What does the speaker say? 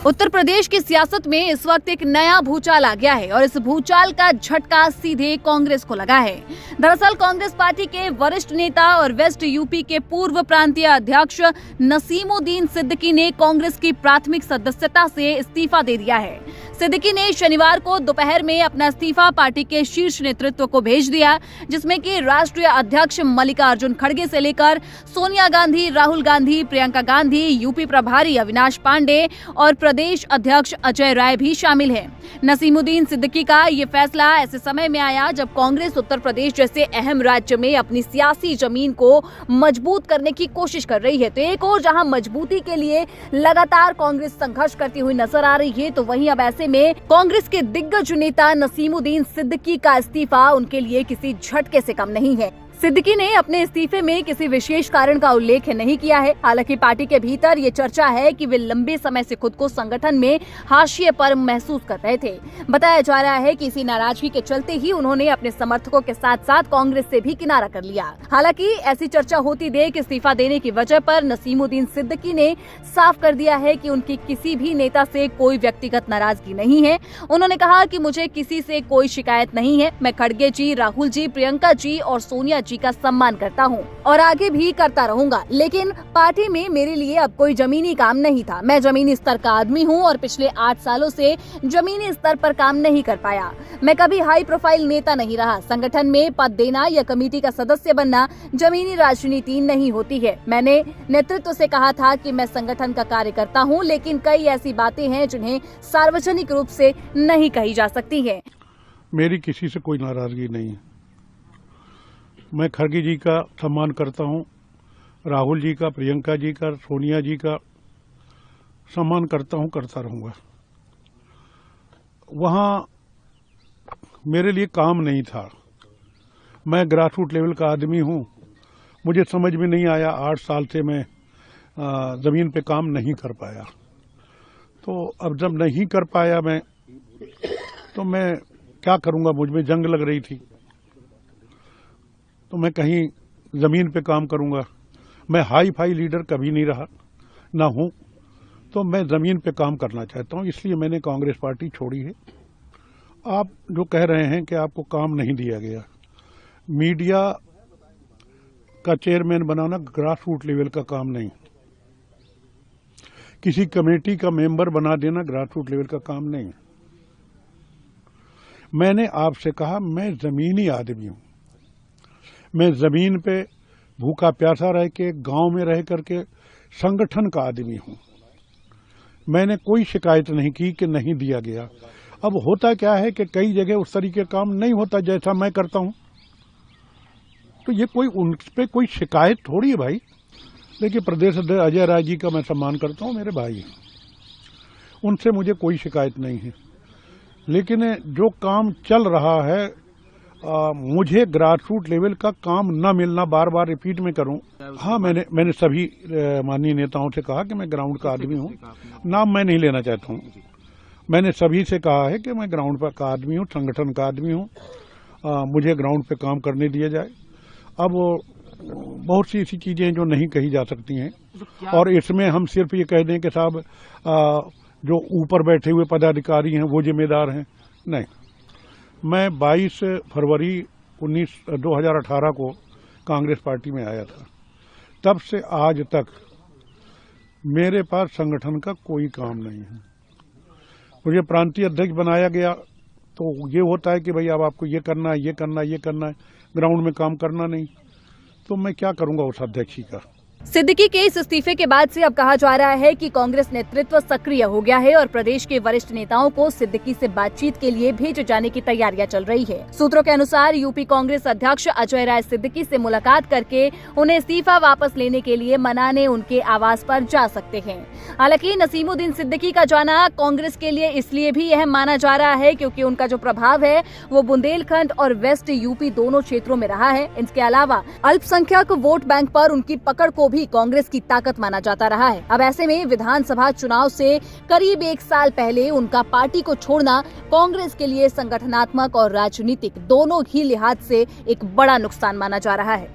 उत्तर प्रदेश की सियासत में इस वक्त एक नया भूचाल आ गया है और इस भूचाल का झटका सीधे कांग्रेस को लगा है। दरअसल कांग्रेस पार्टी के वरिष्ठ नेता और वेस्ट यूपी के पूर्व प्रांतीय अध्यक्ष नसीमुद्दीन सिद्दीकी ने कांग्रेस की प्राथमिक सदस्यता से इस्तीफा दे दिया है। सिद्दीकी ने शनिवार को दोपहर में अपना इस्तीफा पार्टी के शीर्ष नेतृत्व को भेज दिया, जिसमें कि राष्ट्रीय अध्यक्ष मल्लिकार्जुन खड़गे से लेकर सोनिया गांधी, राहुल गांधी, प्रियंका गांधी, यूपी प्रभारी अविनाश पांडे और प्रदेश अध्यक्ष अजय राय भी शामिल हैं। नसीमुद्दीन सिद्दीकी का ये फैसला ऐसे समय में आया जब कांग्रेस उत्तर प्रदेश जैसे अहम राज्य में अपनी सियासी जमीन को मजबूत करने की कोशिश कर रही है। तो एक और जहां मजबूती के लिए लगातार कांग्रेस संघर्ष करती हुई नजर आ रही है, तो वहीं अब ऐसे में कांग्रेस के दिग्गज नेता नसीमुद्दीन सिद्दीकी का इस्तीफा उनके लिए किसी झटके से कम नहीं है। सिद्दीकी ने अपने इस्तीफे में किसी विशेष कारण का उल्लेख नहीं किया है। हालांकि पार्टी के भीतर ये चर्चा है कि वे लंबे समय से खुद को संगठन में हाशिए पर महसूस कर रहे थे। बताया जा रहा है कि इसी नाराजगी के चलते ही उन्होंने अपने समर्थकों के साथ साथ कांग्रेस से भी किनारा कर लिया। हालांकि ऐसी चर्चा होती देख इस्तीफा देने की वजह पर नसीमुद्दीन सिद्दीकी ने साफ कर दिया है कि उनकी किसी भी नेता से कोई व्यक्तिगत नाराजगी नहीं है। उन्होंने कहा कि मुझे किसी से कोई शिकायत नहीं है। मैं खड़गे जी, राहुल जी, प्रियंका जी और सोनिया जी का सम्मान करता हूं और आगे भी करता रहूंगा, लेकिन पार्टी में मेरे लिए अब कोई जमीनी काम नहीं था। मैं जमीनी स्तर का आदमी हूं और पिछले 8 सालों से जमीनी स्तर पर काम नहीं कर पाया। मैं कभी हाई प्रोफाइल नेता नहीं रहा। संगठन में पद देना या कमेटी का सदस्य बनना जमीनी राजनीति नहीं होती है। मैंने नेतृत्व से कहा था कि मैं संगठन का कार्य करता हूं, लेकिन कई ऐसी बातें हैं जिन्हें सार्वजनिक रूप से नहीं कही जा सकती है। मेरी किसी से कोई नाराजगी नहीं है। मैं खड़गे जी का सम्मान करता हूं, राहुल जी का, प्रियंका जी का, सोनिया जी का सम्मान करता हूं, करता रहूंगा। वहां मेरे लिए काम नहीं था। मैं ग्रासरूट लेवल का आदमी हूं। मुझे समझ में नहीं आया, 8 साल से मैं जमीन पे काम नहीं कर पाया। तो अब जब नहीं कर पाया मैं, तो मैं क्या करूंगा? मुझ में जंग लग रही थी, तो मैं कहीं जमीन पे काम करूंगा। मैं हाई फाई लीडर कभी नहीं रहा, ना हूं, तो मैं जमीन पे काम करना चाहता हूं। इसलिए मैंने कांग्रेस पार्टी छोड़ी है। आप जो कह रहे हैं कि आपको काम नहीं दिया गया, मीडिया का चेयरमैन बनाना ग्रासरूट लेवल का काम नहीं। किसी कमेटी का मेंबर बना देना ग्रासरूट लेवल का काम नहीं। मैंने आपसे कहा, मैं जमीनी आदमी हूं। मैं जमीन पे भूखा प्यासा रह के, गांव में रह करके संगठन का आदमी हूं। मैंने कोई शिकायत नहीं की कि नहीं दिया गया। अब होता क्या है कि कई जगह उस तरीके का काम नहीं होता जैसा मैं करता हूं, तो ये कोई उन पे कोई शिकायत थोड़ी है भाई। देखिए, प्रदेश अध्यक्ष अजय राय जी का मैं सम्मान करता हूं, मेरे भाई हैं, उनसे मुझे कोई शिकायत नहीं है। लेकिन जो काम चल रहा है, मुझे ग्रासरूट लेवल का काम न मिलना, बार बार रिपीट में करूं। हाँ, मैंने सभी माननीय नेताओं से कहा कि मैं ग्राउंड का आदमी हूं। नाम मैं नहीं लेना चाहता हूं। मैंने सभी से कहा है कि मैं ग्राउंड पर का आदमी हूं, संगठन का आदमी हूं। मुझे ग्राउंड पे काम करने दिया जाए। अब बहुत सी ऐसी चीजें जो नहीं कही जा सकती हैं, और इसमें हम सिर्फ ये कह दें कि साहब जो ऊपर बैठे हुए पदाधिकारी हैं वो जिम्मेदार हैं, नहीं। मैं 22 फरवरी 2018 को कांग्रेस पार्टी में आया था। तब से आज तक मेरे पास संगठन का कोई काम नहीं है। मुझे प्रांतीय अध्यक्ष बनाया गया, तो ये होता है कि भाई अब आपको ये करना है, ये करना है, ये करना है, ग्राउंड में काम करना नहीं। तो मैं क्या करूंगा उस अध्यक्ष का? सिद्दीकी के इस इस्तीफे के बाद से अब कहा जा रहा है कि कांग्रेस नेतृत्व सक्रिय हो गया है और प्रदेश के वरिष्ठ नेताओं को सिद्दीकी से बातचीत के लिए भेजे जाने की तैयारियां चल रही है। सूत्रों के अनुसार यूपी कांग्रेस अध्यक्ष अजय राय सिद्दीकी से मुलाकात करके उन्हें इस्तीफा वापस लेने के लिए मनाने उनके आवास पर जा सकते हैं। हालांकि नसीमुद्दीन सिद्दीकी का जाना कांग्रेस के लिए इसलिए भी अहम माना जा रहा है क्योंकि उनका जो प्रभाव है वो बुंदेलखंड और वेस्ट यूपी दोनों क्षेत्रों में रहा है। इसके अलावा अल्पसंख्यक वोट बैंक पर उनकी पकड़ को भी कांग्रेस की ताकत माना जाता रहा है। अब ऐसे में विधानसभा चुनाव से करीब 1 साल पहले उनका पार्टी को छोड़ना कांग्रेस के लिए संगठनात्मक और राजनीतिक दोनों ही लिहाज से एक बड़ा नुकसान माना जा रहा है।